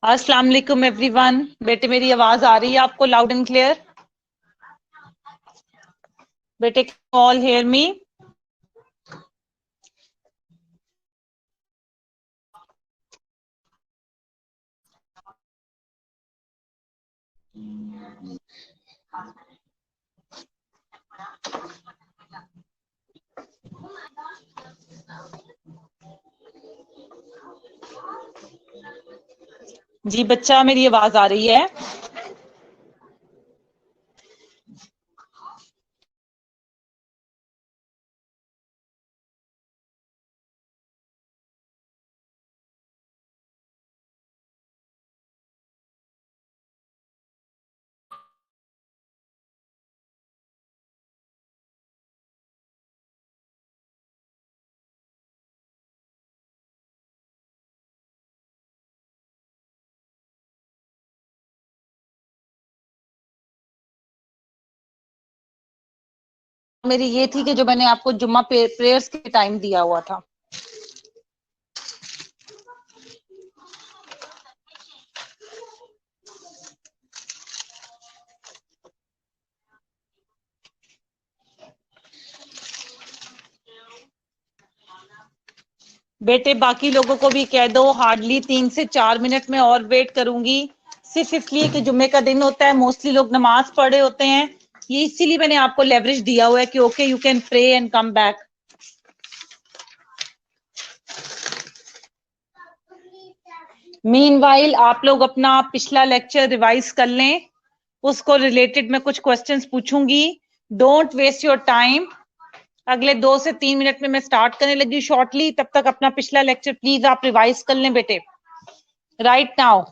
अस्सलाम वालेकुम एवरीवन। बेटे मेरी आवाज आ रही है आपको लाउड एंड क्लियर? बेटे, ऑल हेयर मी? जी बच्चा, मेरी आवाज आ रही है? मेरी ये थी कि जो मैंने आपको जुम्मा प्रेयर्स के टाइम दिया हुआ था। बेटे, बाकी लोगों को भी कह दो, हार्डली 3 से 4 मिनट में और वेट करूंगी। सिर्फ इसलिए कि जुम्मे का दिन होता है, मोस्टली लोग नमाज पढ़े होते हैं। ये इसीलिए मैंने आपको लेवरेज दिया हुआ है कि okay, you can pray and come back. Meanwhile आप लोग अपना पिछला लेक्चर रिवाइज कर लें। उसको रिलेटेड मैं कुछ क्वेश्चंस पूछूंगी। Don't waste your time. अगले 2 से 3 मिनट में मैं स्टार्ट करने लगी शॉर्टली। तब तक अपना पिछला लेक्चर प्लीज आप रिवाइज कर लें बेटे, राइट नाउ।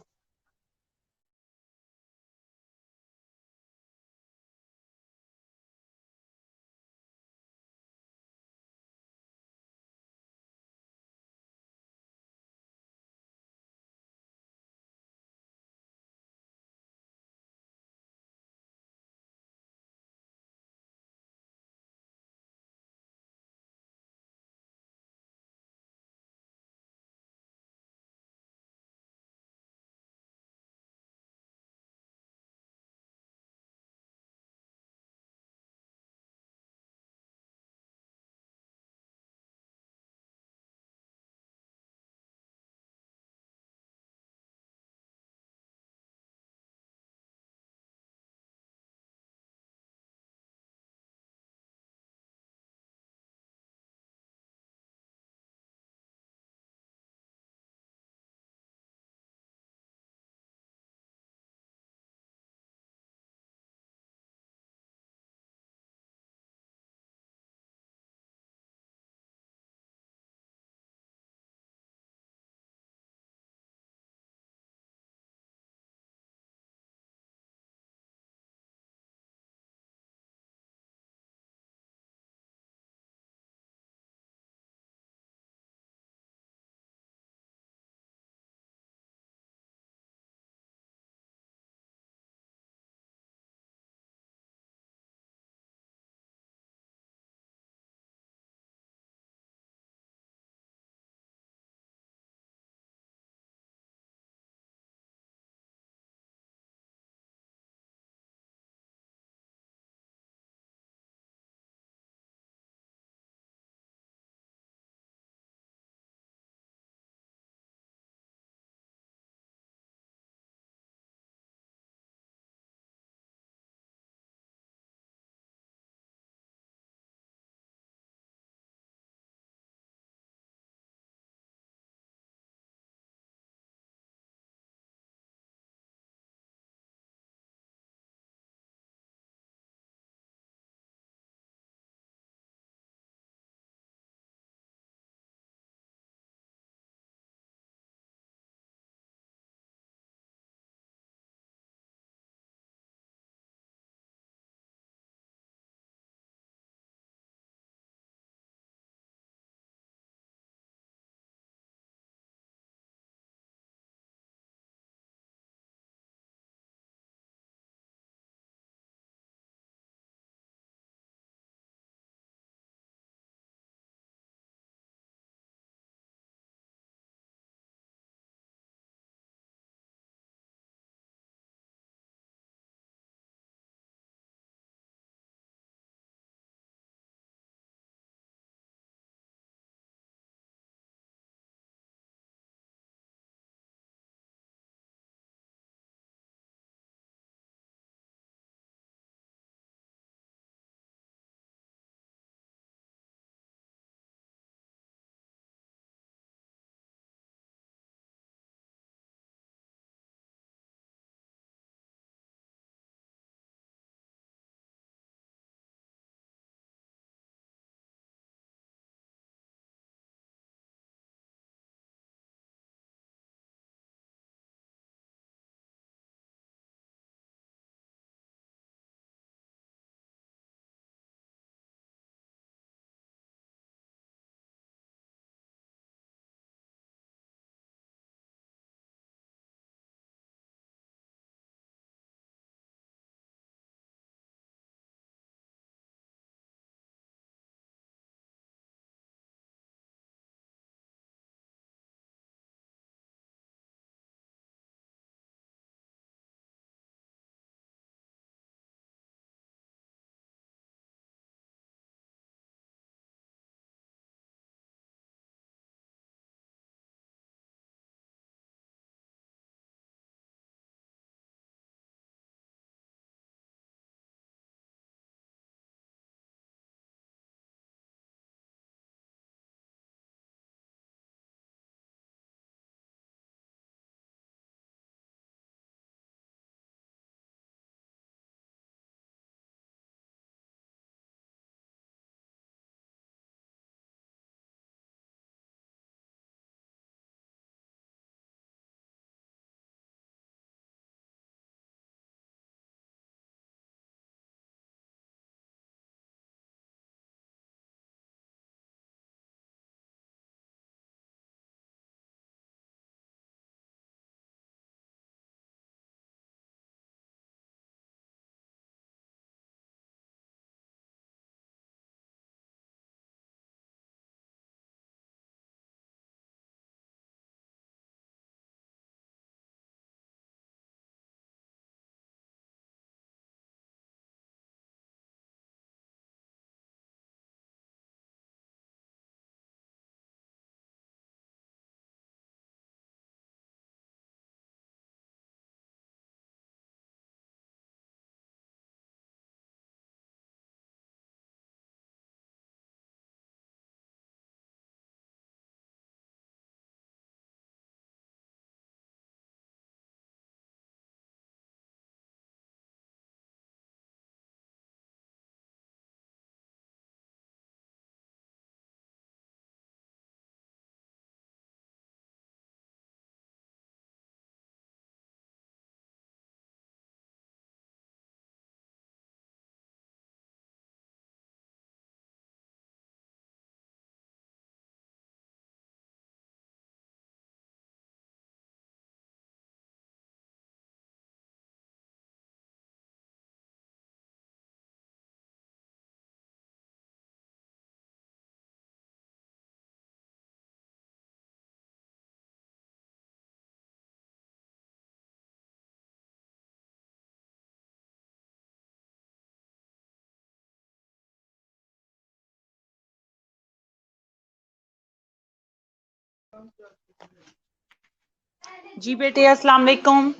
जी बेटे अस्सलाम वालेकुम।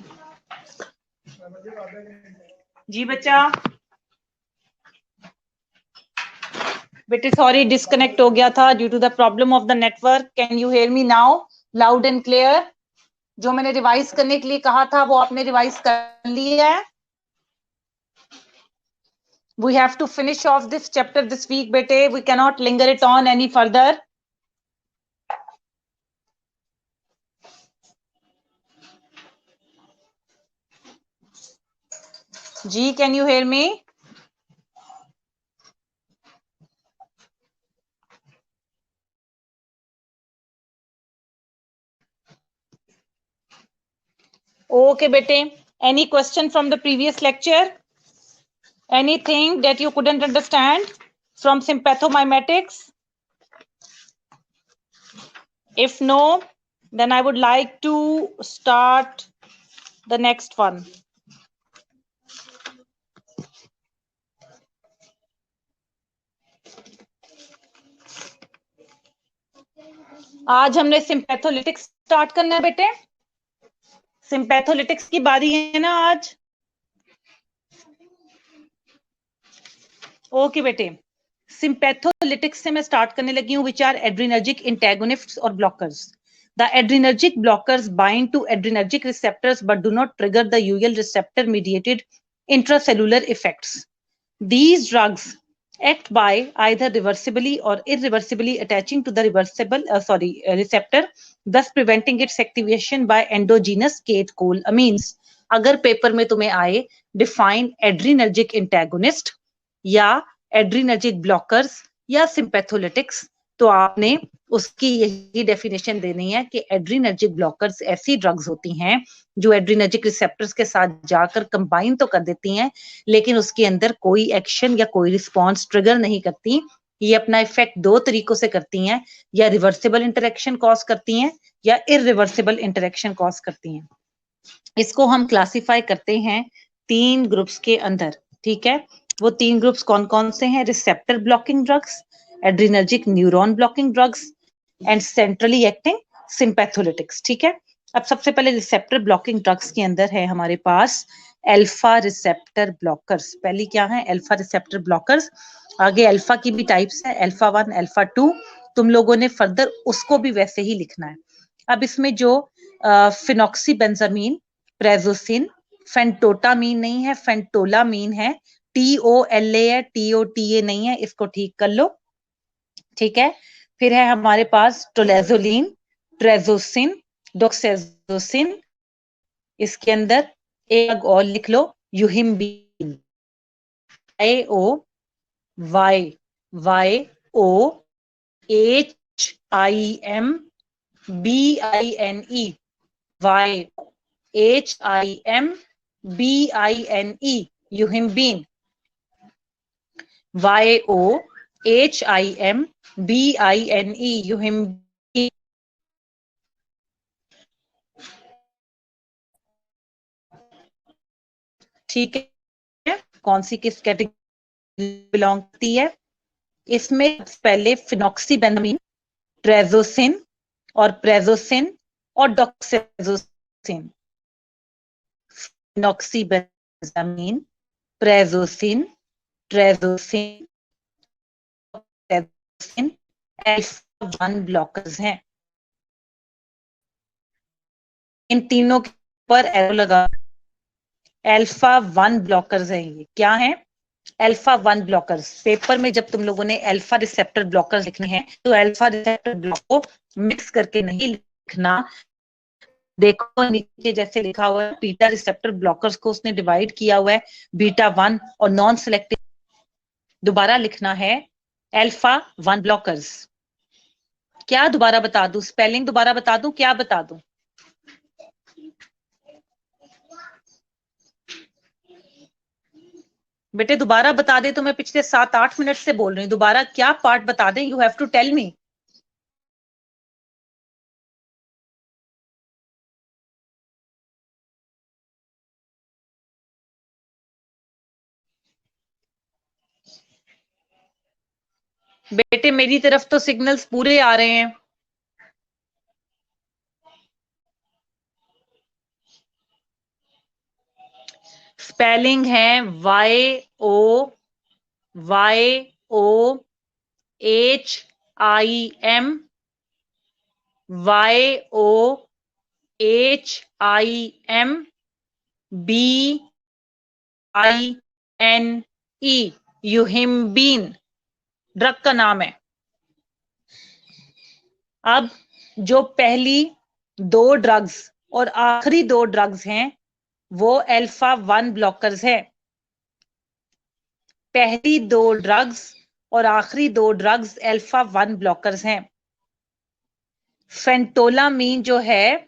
जी बच्चा। बेटे सॉरी डिस्कनेक्ट हो गया था due to the problem of the network. Can you hear me now loud and clear? जो मैंने रिवाइज करने के लिए कहा था वो आपने रिवाइज कर लिया है? We have to finish off this chapter this week, bete. We cannot linger it on any further. Ji, can you hear me? Okay, bete. Any question from the previous lecture? Anything that you couldn't understand from sympathomimetics? If no, then I would like to start the next one. आज हमने सिंपैथोलिटिक्स start करना है बेटे। सिंपैथोलिटिक्स की बारी है ना आज। ओके बेटे, सिंपैथोलिटिक्स से मैं स्टार्ट करने लगी हूँ, विच आर एड्रिनर्जिक इंटेगोनिस्ट्स और blockers. The adrenergic blockers bind to adrenergic receptors but do not trigger the usual receptor mediated intracellular effects. These drugs act by either reversibly or irreversibly attaching to the receptor, thus preventing its activation by endogenous catecholamines. अगर paper में तुम्हें आए define adrenergic antagonist या adrenergic blockers या सिंपैथोलिटिक्स, तो आपने उसकी यही डेफिनेशन देनी है कि एड्रीनर्जिक ब्लॉकर्स ऐसी ड्रग्स होती हैं जो एड्रीनर्जिक रिसेप्टर्स के साथ जाकर कंबाइन तो कर देती हैं, लेकिन उसके अंदर कोई एक्शन या कोई रिस्पॉन्स ट्रिगर नहीं करती। ये अपना इफेक्ट दो तरीकों से करती हैं, या रिवर्सिबल इंटरेक्शन कॉज करती हैं या इरिवर्सिबल इंटरेक्शन कॉज करती हैं। इसको हम क्लासिफाई करते हैं तीन ग्रुप्स के अंदर, ठीक है। वो तीन ग्रुप्स कौन कौन से हैं? Receptor blocking drugs, adrenergic neuron blocking drugs and centrally acting sympatholytics, ठीक है। अब सबसे पहले रिसेप्टर ब्लॉकिंग ड्रग्स के अंदर है हमारे पास अल्फा रिसेप्टर ब्लॉकर्स। पहली क्या है? Alpha receptor blockers. आगे अल्फा की भी टाइप्स है, अल्फा 1, अल्फा 2। तुम लोगों ने फर्दर उसको भी वैसे ही लिखना है। अब इसमें जो फिनॉक्सीबेंजामीन, प्रेजोसिन, फेंटोटामीन नहीं है, फेंटोलामीन है, TOLA है, TOTA नहीं है, इसको ठीक कर लो, ठीक है। फिर है हमारे पास टोलेजोलिन, ट्रेजोसिन, डॉक्सेजोसिन। इसके अंदर एक और लिख लो, यूहिम्बीन, YOHIMBINE, यूहिम्बीन, YOHIMBINE, यूहिम्बीन। ठीक है, कौन सी किस कैटेगरी बिलोंग करती है? इसमें पहले फिनॉक्सीबेंजामीन, ट्रेजोसिन और प्रेजोसिन और डॉक्सेजोसिन। फिनॉक्सीबेंजामीन, प्रेजोसिन, ट्रेजोसिन, अल्फा 1 ब्लॉकर्स हैं। इन तीनों के ऊपर एरो लगा, अल्फा 1 ब्लॉकर्स हैं। ये क्या है? Alpha 1 blockers. पेपर में जब तुम लोगों ने अल्फा रिसेप्टर ब्लॉकर्स लिखने हैं तो अल्फा रिसेप्टर ब्लॉक को मिक्स करके नहीं लिखना। देखो नीचे जैसे लिखा हुआ है, बीटा रिसेप्टर ब्लॉकर्स को उसने डिवाइड किया हुआ है बीटा 1 और नॉन सिलेक्टिव। दोबारा लिखना है अल्फा 1 ब्लॉकर्स। क्या दोबारा बता दूं? स्पेलिंग दोबारा बता दूं? क्या बता दूं? बेटे दोबारा बता दे तो मैं पिछले 7-8 मिनट से बोल रही हूँ, दोबारा क्या पार्ट बता दें? You have to tell me. बेटे मेरी तरफ तो सिग्नल्स पूरे आ रहे हैं। स्पेलिंग है YOYOHIM YOHIMBINE, यूहिम्बीन ड्रग का नाम है। अब जो पहली दो ड्रग्स और आखिरी दो ड्रग्स हैं वो अल्फा 1 ब्लॉकर्स है। पहली दो ड्रग्स और आखिरी दो ड्रग्स अल्फा 1 ब्लॉकर्स हैं। फेंटोलामीन जो है,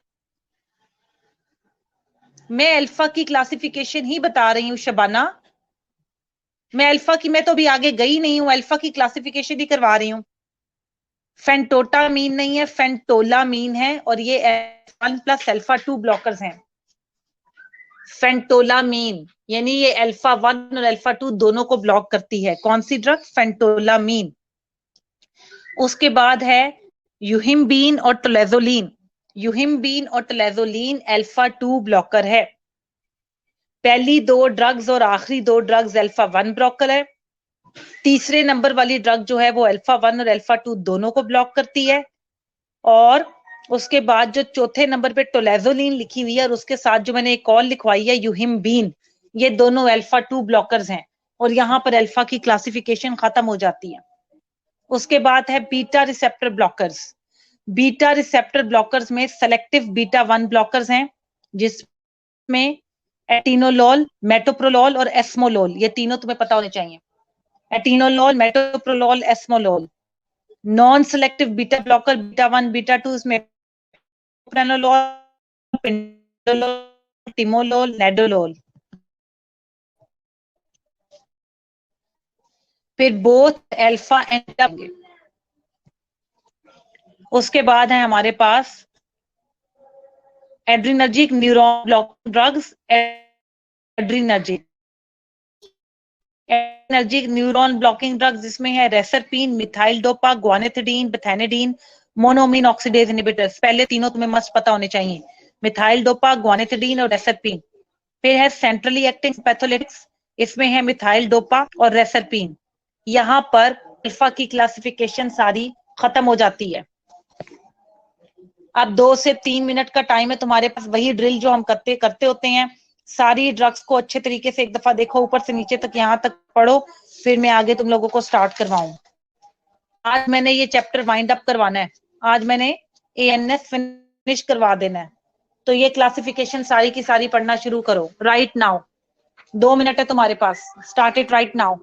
मैं अल्फा की क्लासिफिकेशन ही बता रही हूं शबाना, मैं अल्फा की, मैं तो अभी आगे गई नहीं हूं, अल्फा की क्लासिफिकेशन ही करवा रही हूं। फेंटोटामीन नहीं है, फेंटोलामीन है, और ये 1 प्लस अल्फा 2 ब्लॉकर्स हैं। फेंटोलामीन यानी ये अल्फा 1 और अल्फा 2 दोनों को ब्लॉक करती है। कौन सी ड्रग? फेंटोलामीन। उसके बाद है यूहिम्बीन और टोलेजोलिन। यूहिम्बीन और टोलेजोलिन अल्फा 2 ब्लॉकर है। पहली दो ड्रग्स और आखिरी दो ड्रग्स अल्फा 1 ब्लॉकर है। तीसरे नंबर वाली ड्रग जो है वो अल्फा 1 और अल्फा 2 दोनों को ब्लॉक करती है। और उसके बाद जो चौथे नंबर पे टोलेजोलिन लिखी हुई है और उसके साथ जो मैंने एक और लिखवाई है यूहिम्बीन, ये दोनों अल्फा 2 ब्लॉकर्स हैं और यहां पर अल्फा की क्लासिफिकेशन खत्म हो जाती है। उसके बाद है beta receptor blockers. Beta receptor blockers में सेलेक्टिव बीटा 1 ब्लॉकर्स हैं जिसमें एटिनोलोल, मेटोप्रोलोल और एस्मोलोल, ये तीनों तुम्हें पता होने चाहिए। Atenolol, metoprolol, esmolol. Non selective beta blocker beta 1 beta 2 इसमें प्रेनोलोल, पिंडोलोल, टिमोलोल, नेडोलोल। फिर बोथ अल्फा एंड, उसके बाद है हमारे पास adrenergic neuron blocking drugs. Adrenergic energic neuron blocking drugs जिसमें है reserpine, methyl dopa, guanethidine, bethanidine, monoamine oxidase inhibitors. पहले तीनों तुम्हें मस्त पता होने चाहिए, मिथाइल डोपा, ग्वानिथिडीन और रेसरपीन। फिर है सेंट्रली एक्टिंग पैथोलिटिक्स, इसमें है मिथाइल डोपा और रेसरपीन। यहां पर अल्फा की क्लासिफिकेशन सारी खत्म हो जाती है। अब 2 से 3 मिनट का टाइम है तुम्हारे पास, वही ड्रिल जो हम करते करते होते हैं। सारी ड्रग्स को अच्छे तरीके से एक दफा देखो, ऊपर से नीचे तक, यहां तक पढ़ो, फिर मैं आगे तुम लोगों को स्टार्ट करवाऊं। आज मैंने ये चैप्टर वाइंड अप करवाना है, आज मैंने एएनएस फिनिश करवा देना है। तो ये क्लासिफिकेशन सारी की सारी पढ़ना शुरू करो राइट नाउ। 2 मिनट है तुम्हारे पास, स्टार्ट इट राइट नाउ।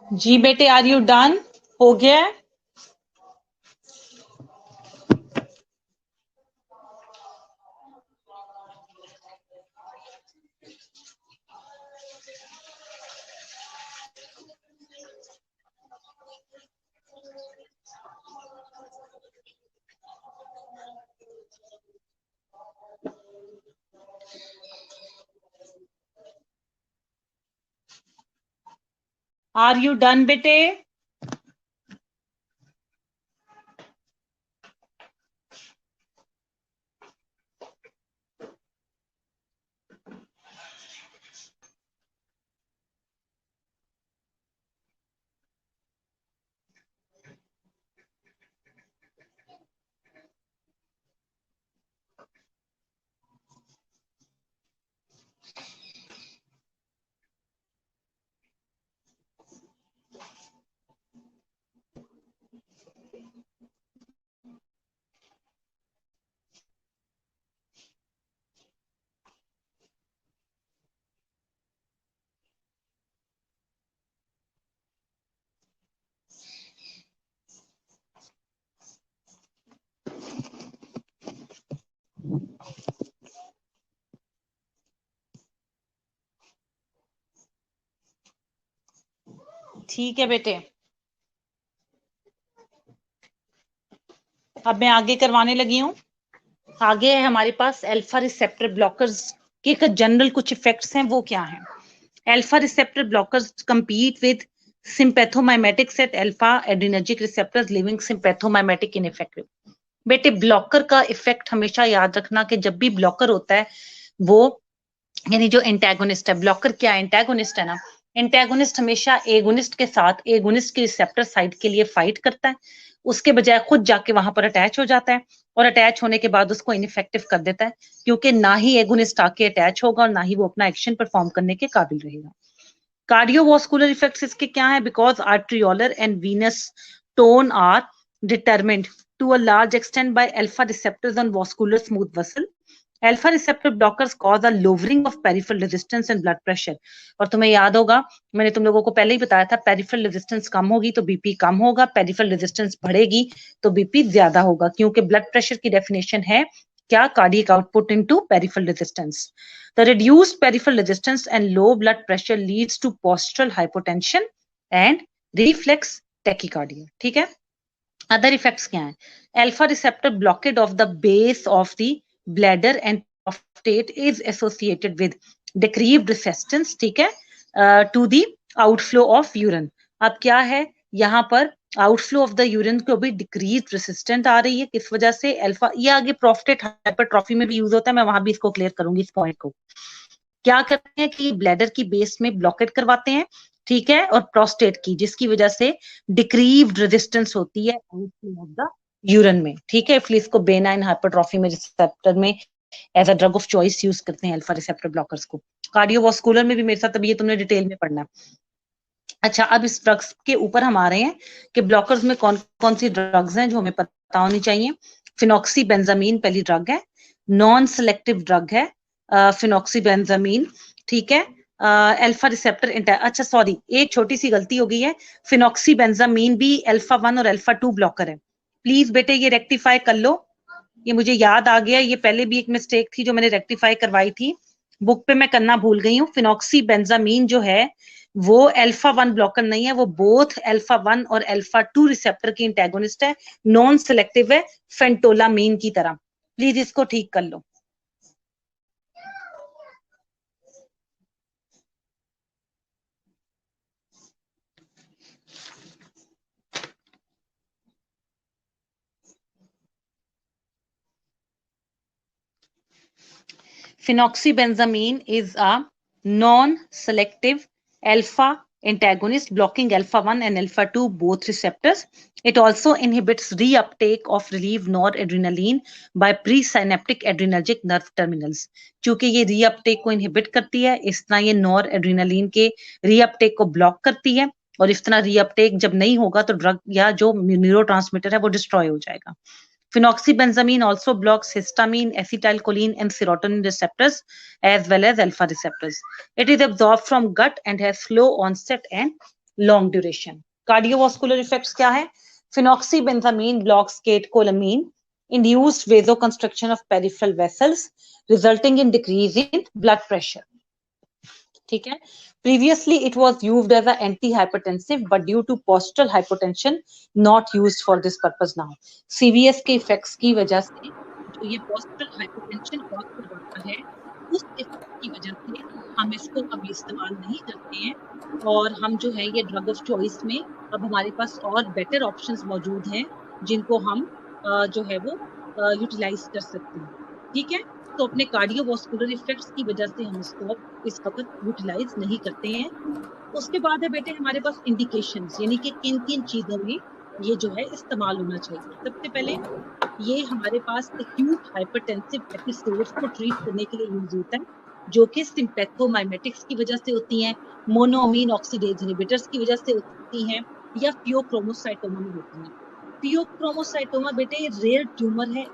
जी बेटे, आर यू डन? हो गया है? आर यू डन बेटे? ठीक है बेटे, अब मैं आगे करवाने लगी हूँ। आगे है हमारे पास अल्फा रिसेप्टर ब्लॉकर्स के जनरल कुछ इफेक्ट्स हैं, वो क्या हैं? Alpha receptor blockers compete with sympathomimetics at alpha adrenergic receptors leaving sympathomimetic ineffective। बेटे ब्लॉकर का इफेक्ट हमेशा याद रखना कि जब भी ब्लॉकर होता है वो, यानी जो एंटेगोनिस्ट है, ब्लॉकर क्या है? एंटेगोनिस्ट है ना। एंटेगोनिस्ट हमेशा एगोनिस्ट के साथ एगोनिस्ट की रिसेप्टर साइड के लिए फाइट करता है, उसके बजाय खुद जाके वहां पर अटैच हो जाता है, और अटैच होने के बाद उसको इनइफेक्टिव कर देता है, क्योंकि ना ही एगोनिस्ट आके अटैच होगा और ना ही वो अपना एक्शन परफॉर्म करने के काबिल रहेगा। कार्डियोवास्कुलर इफेक्ट्स इसके क्या है? Because arteriolar and venous tone are determined to a large extent by alpha receptors on vascular smooth vessel. Alpha receptor blockers cause a lowering of peripheral resistance and blood pressure. और तुम्हें याद होगा, मैंने तुम लोगों को पहले ही बताया था, पेरिफेरल रेजिस्टेंस कम होगी तो बीपी कम होगा, पेरिफेरल रेजिस्टेंस बढ़ेगी तो बीपी ज्यादा होगा, क्योंकि ब्लड प्रेशर की डेफिनेशन है क्या? Cardiac output into peripheral resistance. The reduced peripheral resistance and low blood pressure leads to postural hypotension and reflex tachycardia। ठीक है, अदर इफेक्ट्स क्या हैं? Alpha receptor blockade of the base of the bladder and prostate is associated with decreased resistance, ठीक है, to the outflow of urine. अब क्या है यहाँ पर? आउटफ्लो ऑफ द यूरिन को भी डिक्रीज रेसिस्टेंट आ रही है, किस वजह से? अल्फा। ये आगे प्रोस्टेट हाइपरट्रॉफी में भी यूज होता है, मैं वहां भी इसको क्लियर करूंगी इस पॉइंट को। क्या करते हैं कि ब्लैडर की बेस में ब्लॉकेट करवाते हैं, ठीक है, और प्रोस्टेट की, जिसकी वजह से डिक्रीव्ड रेजिस्टेंस होती है आउटफ्लो ऑफ द यूरिन में, ठीक है। इसलिए इसको बेनाइन हाइपरट्रॉफी में रिसेप्टर में as a drug of choice use करते हैं अल्फा रिसेप्टर ब्लॉकर्स को। कार्डियोवास्कुलर में भी मेरे साथ अभी ये तुमने डिटेल में पढ़ना है। अच्छा, अब इस ड्रग्स के ऊपर हम आ रहे हैं कि ब्लॉकर्स में कौन कौन सी ड्रग्स हैं जो हमें पता होनी चाहिए। फिनॉक्सीबेंजामीन पहली ड्रग है, नॉन सेलेक्टिव ड्रग है फिनॉक्सीबेंजामीन, ठीक है। अल्फा रिसेप्टर अच्छा सॉरी, एक छोटी सी गलती हो गई है, फिनॉक्सीबेंजामीन भी अल्फा 1 और अल्फा 2 ब्लॉकर है। प्लीज बेटे ये रेक्टिफाई कर लो, ये मुझे याद आ गया, ये पहले भी एक मिस्टेक थी जो मैंने रेक्टिफाई करवाई थी, बुक पे मैं करना भूल गई हूँ। फिनॉक्सीबेंजामीन जो है वो अल्फा 1 ब्लॉकर नहीं है, वो बोथ अल्फा 1 और अल्फा 2 रिसेप्टर की इंटेगोनिस्ट है, नॉन सेलेक्टिव है फेंटोलामीन की तरह। प्लीज इसको ठीक कर लो। Phenoxybenzamine is a non-selective alpha antagonist blocking alpha 1 and alpha 2 both receptors. It also inhibits reuptake of relief noradrenaline by presynaptic adrenergic nerve terminals. क्योंकि ये reuptake को inhibit करती है, इस तरह ये noradrenaline के reuptake को block करती है, और इस तरह reuptake जब नहीं होगा तो ड्रग या जो न्यूरोट्रांसमीटर है वो डिस्ट्रॉय हो जाएगा। Phenoxybenzamine also blocks histamine, acetylcholine, and serotonin receptors as well as alpha receptors. It is absorbed from gut and has slow onset and long duration. Cardiovascular effects क्या है? फिनॉक्सीबेंजामीन blocks केटकोलामीन induced vasoconstriction of peripheral vessels resulting in decrease in blood pressure. ठीक है, previously it was used as an antihypertensive but due to postural hypotension not used for this purpose now. CVS के effects की वजह से जो ये postural hypotension cause करवाता है उस इफेक्ट की वजह से हम इसको अभी इस्तेमाल नहीं करते हैं, और हम जो है ये ड्रग ऑफ चॉइस में अब हमारे पास और बेटर ऑप्शंस मौजूद हैं जिनको हम जो है वो यूटिलाइज कर सकते हैं। ठीक है, तो अपने कार्डियोवास्कुलर इफेक्ट्स की वजह से हम इसको इस वक्त यूटिलाइज नहीं करते हैं। उसके बाद है बेटे हमारे पास इंडिकेशंस, यानी कि किन किन चीजों में ये जो है इस्तेमाल होना चाहिए। सबसे पहले ये हमारे पास एक्यूट हाइपरटेंसिव एपिसोड्स को ट्रीट करने के लिए यूज होता है, जो कि सिंपैथोमाइमेटिक्स की वजह से होती हैं, मोनोअमीन ऑक्सीडेज इनहिबिटर्स की वजह से होती हैं, या फियोक्रोमोसाइटोमा में होती हैं। फियोक्रोमोसाइटोमा बेटे रेयर ट्यूमर है